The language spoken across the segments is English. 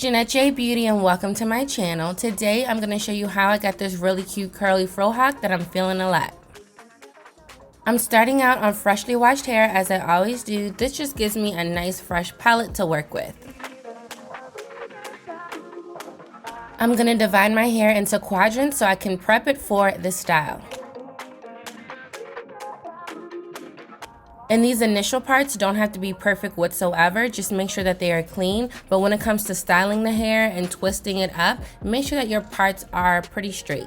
Jeanette J Beauty and welcome to my channel. Today I'm going to show you how I got this really cute curly FroHawk that I'm feeling a lot. I'm starting out on freshly washed hair as I always do. This just gives me a nice fresh palette to work with. I'm going to divide my hair into quadrants so I can prep it for this style. And these initial parts don't have to be perfect whatsoever, just make sure that they are clean. But when it comes to styling the hair and twisting it up, make sure that your parts are pretty straight.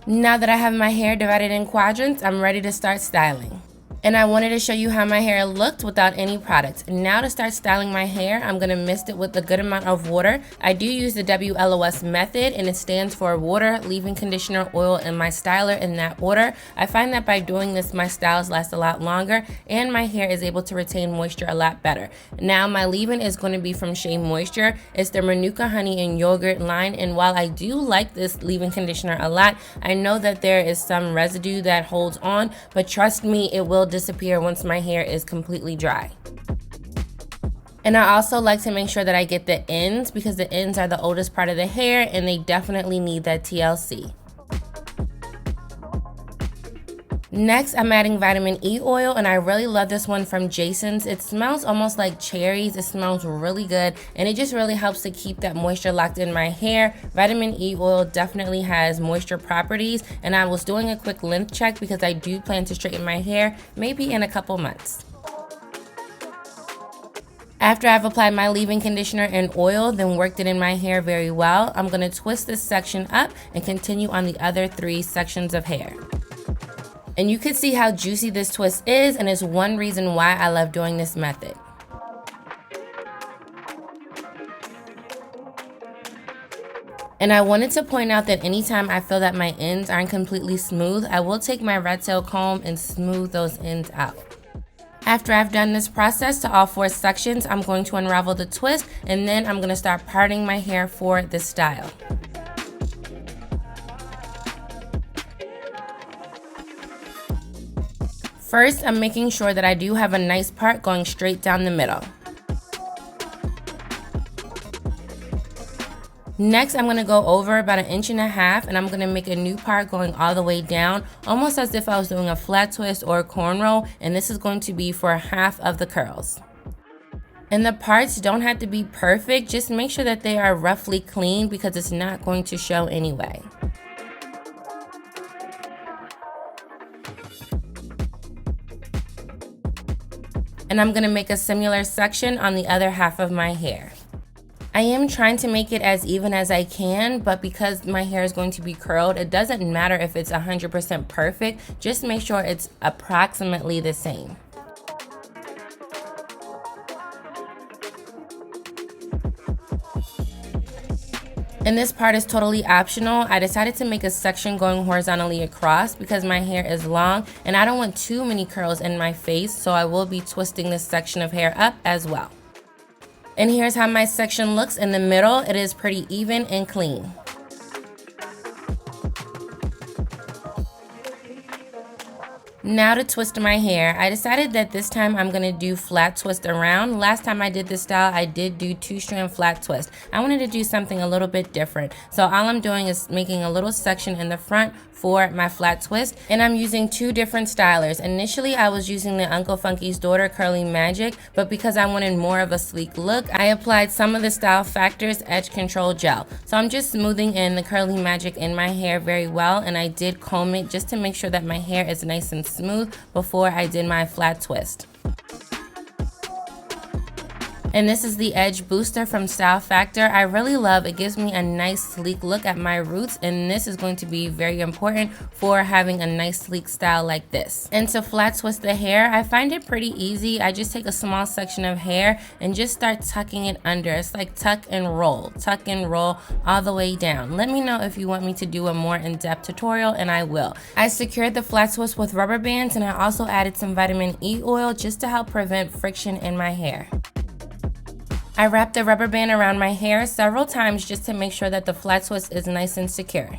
Now that I have my hair divided in quadrants, I'm ready to start styling. And I wanted to show you how my hair looked without any product. Now to start styling my hair, I'm going to mist it with a good amount of water. I do use the WLOS method, and it stands for water, leave-in conditioner, oil, and my styler in that order. I find that by doing this, my styles last a lot longer and my hair is able to retain moisture a lot better. Now my leave-in is going to be from Shea Moisture. It's the Manuka honey and yogurt line, and while I do like this leave-in conditioner a lot, I know that there is some residue that holds on, but trust me, it will disappear once my hair is completely dry. And I also like to make sure that I get the ends because the ends are the oldest part of the hair and they definitely need that TLC. Next, I'm adding vitamin E oil, and I really love this one from Jason's. It smells almost like cherries. It smells really good, and it just really helps to keep that moisture locked in my hair. Vitamin E oil definitely has moisture properties, and I was doing a quick length check because I do plan to straighten my hair maybe in a couple months. After I've applied my leave-in conditioner and oil, then worked it in my hair very well, I'm going to twist this section up and continue on the other 3 sections of hair. And you can see how juicy this twist is, and it's one reason why I love doing this method. And I wanted to point out that anytime I feel that my ends aren't completely smooth, I will take my rat tail comb and smooth those ends out. After I've done this process to all 4 sections, I'm going to unravel the twist, and then I'm going to start parting my hair for this style. First, I'm making sure that I do have a nice part going straight down the middle. Next, I'm going to go over about 1.5 inches and I'm going to make a new part going all the way down, almost as if I was doing a flat twist or a cornrow, and this is going to be for half of the curls. And the parts don't have to be perfect, just make sure that they are roughly clean because it's not going to show anyway. And I'm going to make a similar section on the other half of my hair. I am trying to make it as even as I can, but because my hair is going to be curled, it doesn't matter if it's 100% perfect, just make sure it's approximately the same. And this part is totally optional. I decided to make a section going horizontally across because my hair is long and I don't want too many curls in my face, so I will be twisting this section of hair up as well. And here's how my section looks in the middle. It is pretty even and clean. Now to twist my hair, I decided that this time I'm going to do flat twist around. Last time I did this style, I did do 2-strand flat twist. I wanted to do something a little bit different. So all I'm doing is making a little section in the front for my flat twist, and I'm using 2 different stylers. Initially, I was using the Uncle Funky's Daughter Curly Magic, but because I wanted more of a sleek look, I applied some of the Style Factors Edge Control Gel. So I'm just smoothing in the Curly Magic in my hair very well, and I did comb it just to make sure that my hair is nice and smooth before I did my flat twist. And this is the Edge Booster from Style Factor. I really love it. Gives me a nice sleek look at my roots, and this is going to be very important for having a nice sleek style like this. And to flat twist the hair, I find it pretty easy. I just take a small section of hair and just start tucking it under. It's like tuck and roll all the way down. Let me know if you want me to do a more in-depth tutorial, and I will. I secured the flat twist with rubber bands, and I also added some vitamin E oil just to help prevent friction in my hair. I wrapped the rubber band around my hair several times just to make sure that the flat twist is nice and secure.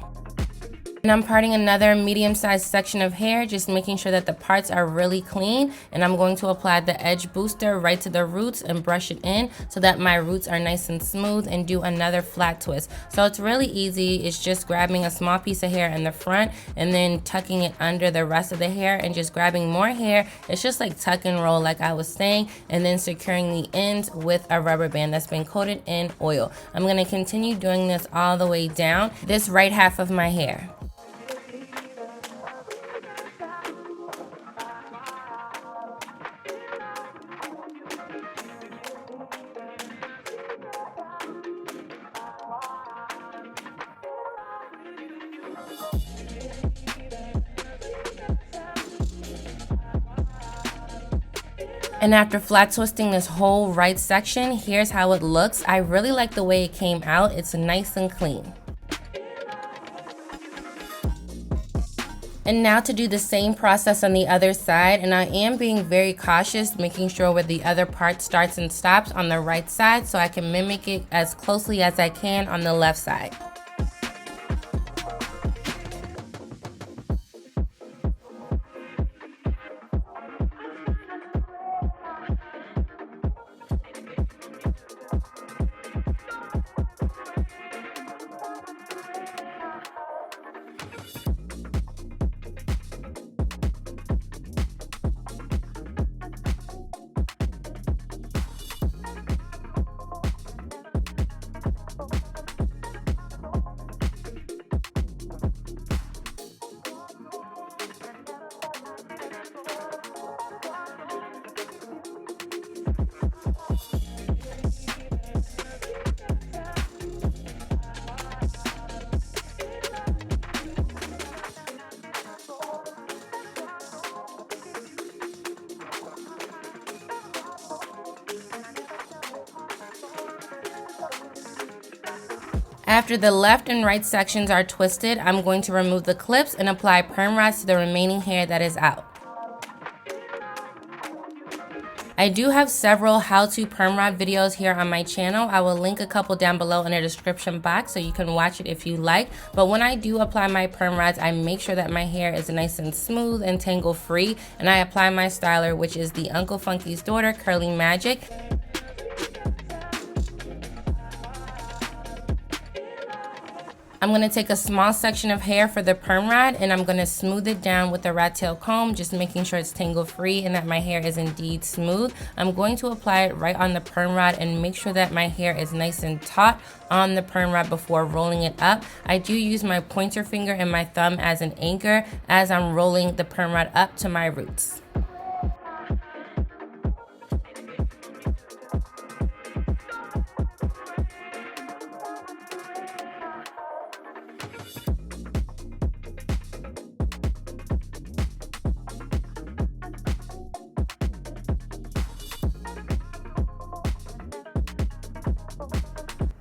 And I'm parting another medium-sized section of hair, just making sure that the parts are really clean. And I'm going to apply the edge booster right to the roots and brush it in so that my roots are nice and smooth, and do another flat twist. So it's really easy. It's just grabbing a small piece of hair in the front and then tucking it under the rest of the hair and just grabbing more hair. It's just like tuck and roll like I was saying, and then securing the ends with a rubber band that's been coated in oil. I'm going to continue doing this all the way down this right half of my hair. And after flat twisting this whole right section, here's how it looks. I really like the way it came out. It's nice and clean. And now to do the same process on the other side, and I am being very cautious, making sure where the other part starts and stops on the right side so I can mimic it as closely as I can on the left side. After the left and right sections are twisted, I'm going to remove the clips and apply perm rods to the remaining hair that is out. I do have several how-to perm rod videos here on my channel. I will link a couple down below in the description box so you can watch it if you like. But when I do apply my perm rods, I make sure that my hair is nice and smooth and tangle free, and I apply my styler, which is the Uncle Funky's Daughter Curly Magic. I'm going to take a small section of hair for the perm rod, and I'm going to smooth it down with a rat tail comb, just making sure it's tangle free and that my hair is indeed smooth. I'm going to apply it right on the perm rod and make sure that my hair is nice and taut on the perm rod before rolling it up. I do use my pointer finger and my thumb as an anchor as I'm rolling the perm rod up to my roots.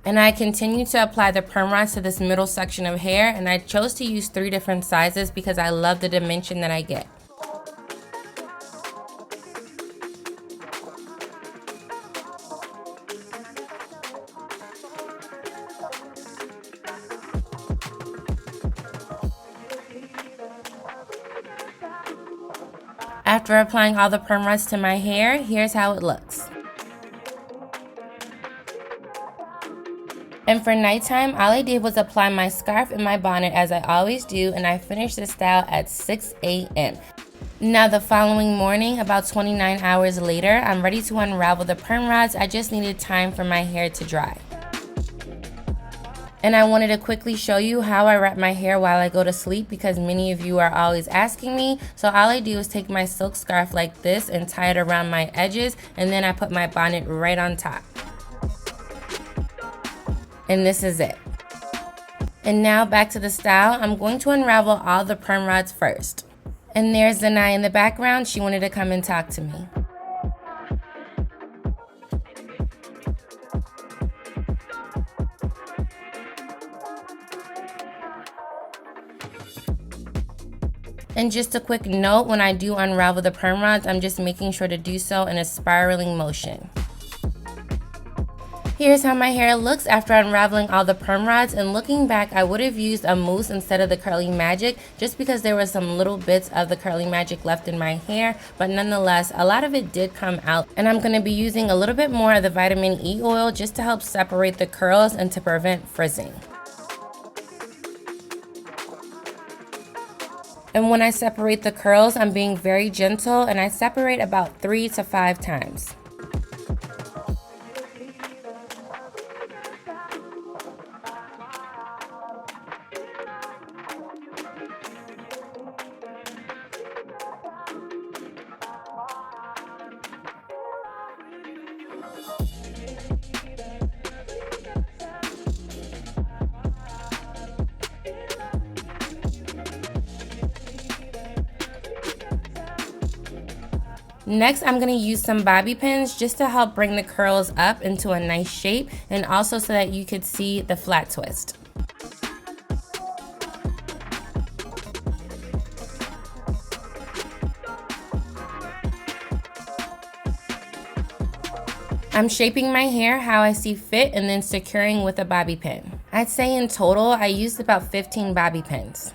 And I continue to apply the perm rods to this middle section of hair, and I chose to use 3 different sizes because I love the dimension that I get. After applying all the perm rods to my hair, here's how it looks. And for nighttime, all I did was apply my scarf and my bonnet as I always do, and I finished this style at 6 a.m. Now the following morning, about 29 hours later, I'm ready to unravel the perm rods. I just needed time for my hair to dry. And I wanted to quickly show you how I wrap my hair while I go to sleep because many of you are always asking me. So all I do is take my silk scarf like this and tie it around my edges, and then I put my bonnet right on top. And this is it. And now back to the style. I'm going to unravel all the perm rods first. And there's Zanai in the background. She wanted to come and talk to me. And just a quick note, when I do unravel the perm rods, I'm just making sure to do so in a spiraling motion. Here's how my hair looks after unraveling all the perm rods, and looking back, I would have used a mousse instead of the curly magic just because there were some little bits of the curly magic left in my hair, but nonetheless, a lot of it did come out, and I'm going to be using a little bit more of the vitamin E oil just to help separate the curls and to prevent frizzing. And when I separate the curls, I'm being very gentle, and I separate about 3 to 5 times. Next, I'm going to use some bobby pins just to help bring the curls up into a nice shape, and also so that you could see the flat twist. I'm shaping my hair how I see fit and then securing with a bobby pin. I'd say in total, I used about 15 bobby pins.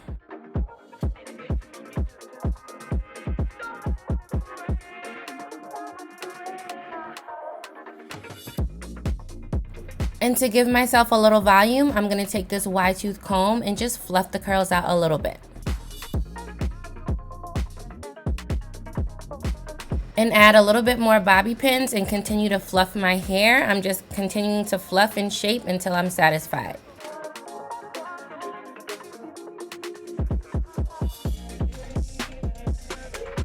And to give myself a little volume, I'm going to take this wide tooth comb and just fluff the curls out a little bit. And add a little bit more bobby pins and continue to fluff my hair. I'm just continuing to fluff and shape until I'm satisfied.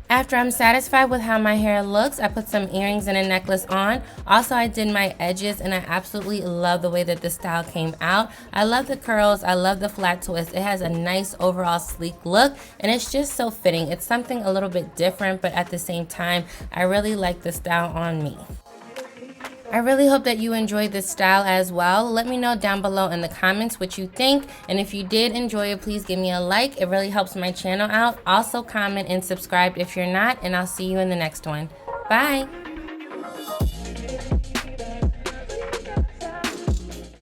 After I'm satisfied with how my hair looks, I put some earrings and a necklace on. Also, I did my edges, and I absolutely love the way that this style came out. I love the curls, I love the flat twist. It has a nice overall sleek look, and it's just so fitting. It's something a little bit different, but at the same time, I really like the style on me. I really hope that you enjoyed this style as well. Let me know down below in the comments what you think. And if you did enjoy it, please give me a like. It really helps my channel out. Also comment and subscribe if you're not, and I'll see you in the next one. Bye.